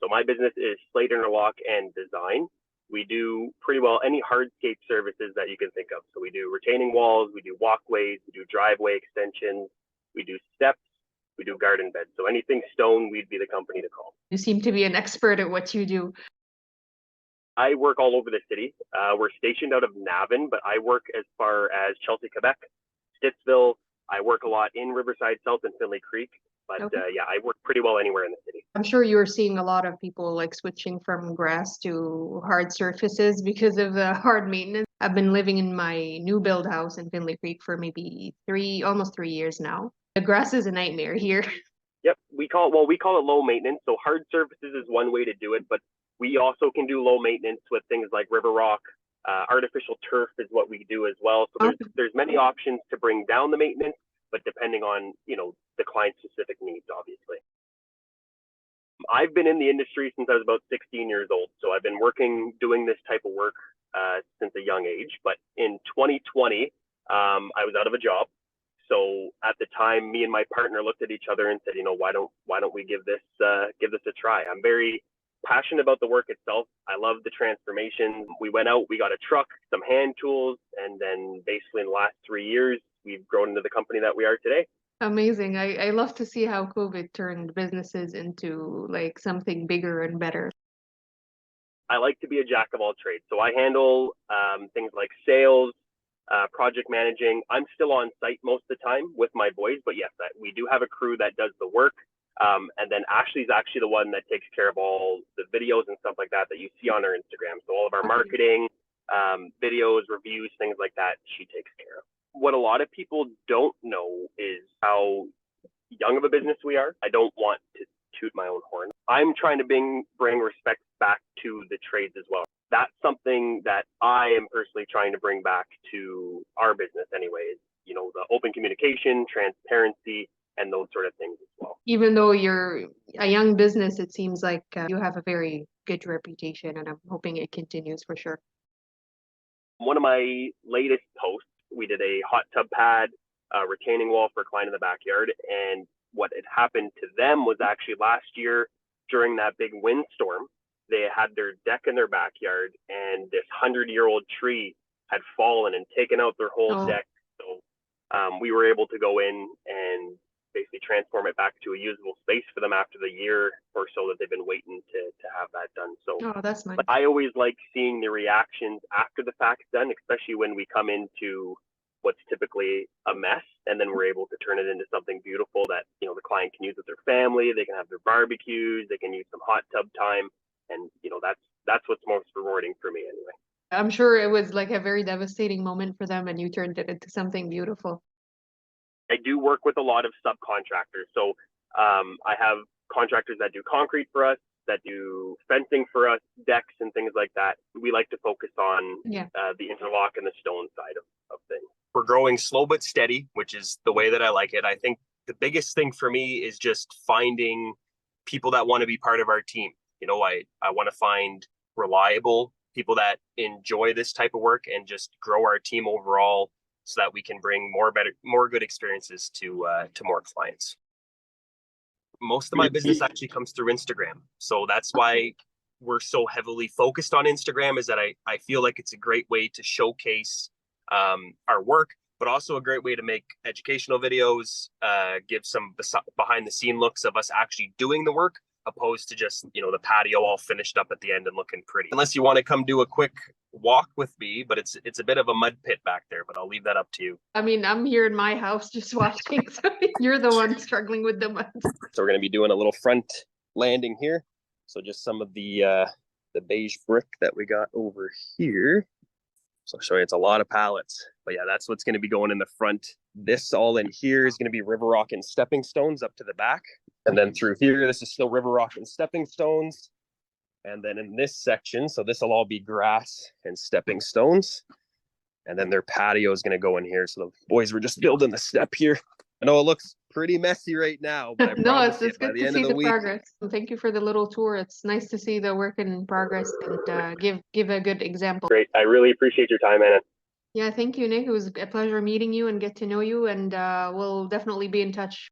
So my business is Slate Interlock and Design. We do pretty well any hardscape services that you can think of. So we do retaining walls, we do walkways, we do driveway extensions, we do steps, we do garden beds. So anything stone, we'd be the company to call. You seem to be an expert at what you do. I work all over the city. We're stationed out of Navan, but I work as far as Chelsea, Quebec, Stittsville. I work a lot in Riverside South and Finley Creek. But Okay. yeah, I work pretty well anywhere in the city. I'm sure you're seeing a lot of people like switching from grass to hard surfaces because of the hard maintenance. I've been living in my new build house in Finley Creek for maybe almost 3 years now. The grass is a nightmare here. Yep, we call it low maintenance. So hard surfaces is one way to do it, but we also can do low maintenance with things like river rock. Artificial turf is what we do as well. So there's many options to bring down the maintenance, but depending on, the client's specific needs, obviously. I've been in the industry since I was about 16 years old. So I've been doing this type of work since a young age. But in 2020, I was out of a job. So at the time, me and my partner looked at each other and said, why don't we give this a try? I'm very passionate about the work itself. I love the transformation. We went out, we got a truck, some hand tools, and then basically in the last 3 years, we've grown into the company that we are today. Amazing. I love to see how COVID turned businesses into like something bigger and better. I like to be a jack of all trades. So I handle things like sales, project managing. I'm still on site most of the time with my boys, but yes, we do have a crew that does the work. And then Ashley's actually the one that takes care of all the videos and stuff like that you see on our Instagram. So all of our marketing, videos, reviews, things like that, she takes care of. What a lot of people don't know is how young of a business we are. I don't want to toot my own horn. I'm trying to bring respect back to the trades as well. That's something that I am personally trying to bring back to our business anyways. The open communication, transparency, and those sort of things as well. Even though you're a young business, it seems like you have a very good reputation, and I'm hoping it continues for sure. One of my latest posts, we did a hot tub pad, retaining wall for a client in the backyard. And what had happened to them was actually last year during that big windstorm, they had their deck in their backyard and this 100-year-old tree had fallen and taken out their whole deck. So we were able to go in and basically transform it back to a usable space for them after the year or so that they've been waiting to have that done. So that's nice. But I always like seeing the reactions after the fact's done, especially when we come into what's typically a mess, and then we're able to turn it into something beautiful that the client can use with their family. They can have their barbecues, they can use some hot tub time, and that's what's most rewarding for me anyway. I'm sure it was like a very devastating moment for them, and you turned it into something beautiful. I do work with a lot of subcontractors. So I have contractors that do concrete for us, that do fencing for us, decks and things like that. We like to focus on the interlock and the stone side of things. We're growing slow but steady, which is the way that I like it. I think the biggest thing for me is just finding people that want to be part of our team. I want to find reliable people that enjoy this type of work and just grow our team overall, so that we can bring more good experiences to more clients. Most of my business actually comes through Instagram. So that's why we're so heavily focused on Instagram, is that I feel like it's a great way to showcase our work, but also a great way to make educational videos, give some behind the scene looks of us actually doing the work, opposed to just, the patio all finished up at the end and looking pretty. Unless you want to come do a quick walk with me, but it's a bit of a mud pit back there, but I'll leave that up to you. I mean, I'm here in my house just watching, so you're the one struggling with the mud. So we're going to be doing a little front landing here. So just some of the beige brick that we got over here. So I'll show you, it's a lot of pallets, but yeah, that's what's going to be going in the front. This all in here is going to be river rock and stepping stones up to the back. And then through here, this is still river rock and stepping stones. And then in this section, so this will all be grass and stepping stones. And then their patio is going to go in here. So the boys were just building the step here. I know it looks pretty messy right now, but no, it's good to see the progress. Thank you for the little tour. It's nice to see the work in progress and give a good example. Great. I really appreciate your time, Anna. Yeah, thank you, Nick. It was a pleasure meeting you and get to know you, and we'll definitely be in touch.